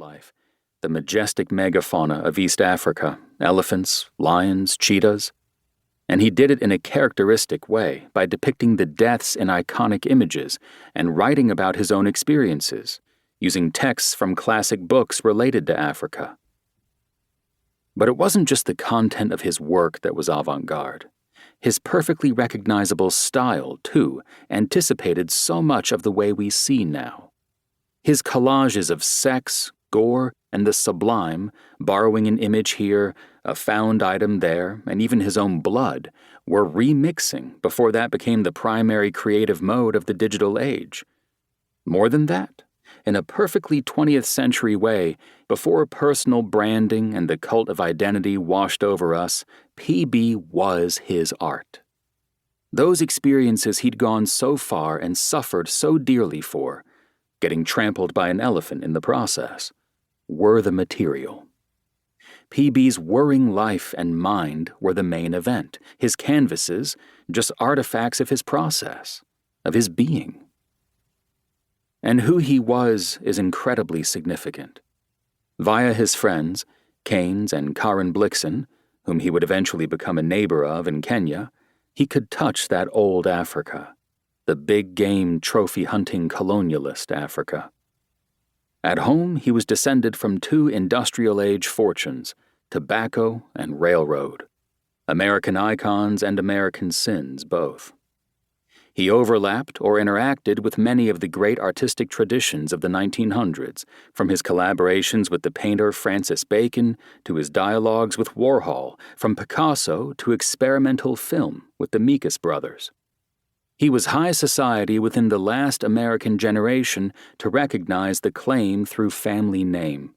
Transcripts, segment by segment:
wildlife, the majestic megafauna of East Africa, elephants, lions, cheetahs. And he did it in a characteristic way by depicting the deaths in iconic images and writing about his own experiences, using texts from classic books related to Africa. But it wasn't just the content of his work that was avant-garde. His perfectly recognizable style, too, anticipated so much of the way we see now. His collages of sex, gore, and the sublime, borrowing an image here, a found item there, and even his own blood, were remixing before that became the primary creative mode of the digital age. More than that, in a perfectly 20th-century way, before personal branding and the cult of identity washed over us, PB was his art. Those experiences he'd gone so far and suffered so dearly for, getting trampled by an elephant in the process, were the material. PB's whirring life and mind were the main event, his canvases just artifacts of his process, of his being. And who he was is incredibly significant. Via his friends, Keynes and Karen Blixen, whom he would eventually become a neighbor of in Kenya, he could touch that old Africa, the big-game trophy-hunting colonialist Africa. At home, he was descended from two industrial-age fortunes, tobacco and railroad, American icons and American sins both. He overlapped or interacted with many of the great artistic traditions of the 1900s, from his collaborations with the painter Francis Bacon to his dialogues with Warhol, from Picasso to experimental film with the Mekas brothers. He was high society within the last American generation to recognize the claim through family name.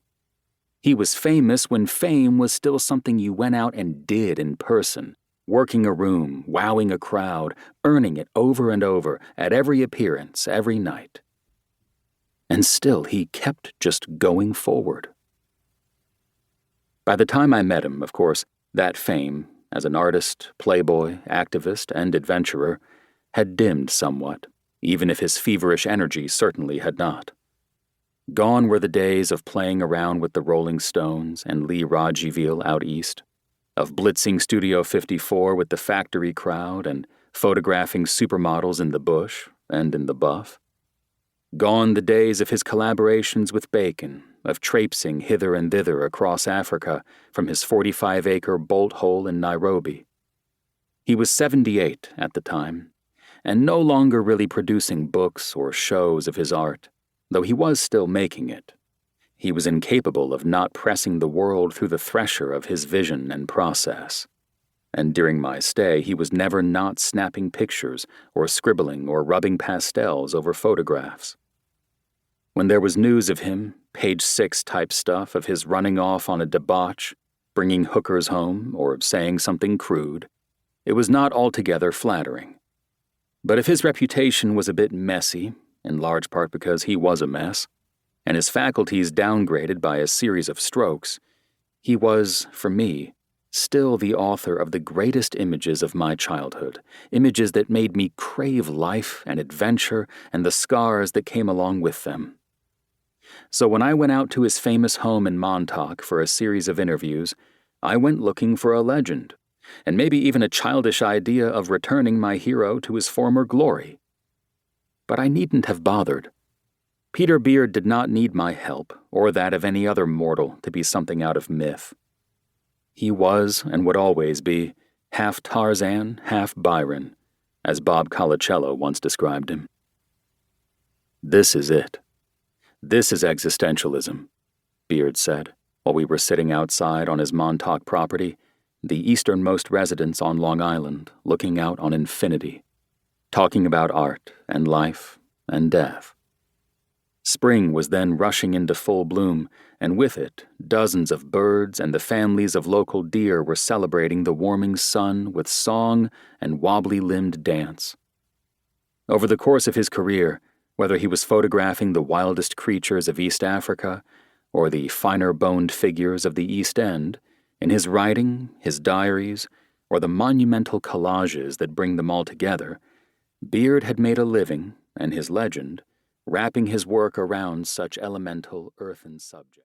He was famous when fame was still something you went out and did in person, working a room, wowing a crowd, earning it over and over at every appearance, every night. And still he kept just going forward. By the time I met him, of course, that fame, as an artist, playboy, activist, and adventurer, had dimmed somewhat, even if his feverish energy certainly had not. Gone were the days of playing around with the Rolling Stones and Lee Radziwill out east, of blitzing Studio 54 with the factory crowd and photographing supermodels in the bush and in the buff. Gone the days of his collaborations with Bacon, of traipsing hither and thither across Africa from his 45-acre bolt hole in Nairobi. He was 78 at the time, and no longer really producing books or shows of his art, though he was still making it. He was incapable of not pressing the world through the thresher of his vision and process. And during my stay, he was never not snapping pictures or scribbling or rubbing pastels over photographs. When there was news of him, page 6 type stuff of his running off on a debauch, bringing hookers home, or saying something crude, it was not altogether flattering. But if his reputation was a bit messy, in large part because he was a mess, and his faculties downgraded by a series of strokes, he was, for me, still the author of the greatest images of my childhood, images that made me crave life and adventure and the scars that came along with them. So when I went out to his famous home in Montauk for a series of interviews, I went looking for a legend, and maybe even a childish idea of returning my hero to his former glory. But I needn't have bothered. Peter Beard did not need my help, or that of any other mortal, to be something out of myth. He was, and would always be, half Tarzan, half Byron, as Bob Colacello once described him. This is it. This is existentialism, Beard said, while we were sitting outside on his Montauk property, the easternmost residence on Long Island, looking out on infinity, talking about art and life and death. Spring was then rushing into full bloom, and with it, dozens of birds and the families of local deer were celebrating the warming sun with song and wobbly-limbed dance. Over the course of his career, whether he was photographing the wildest creatures of East Africa or the finer-boned figures of the East End, in his writing, his diaries, or the monumental collages that bring them all together, Beard had made a living, and his legend, wrapping his work around such elemental earthen subjects.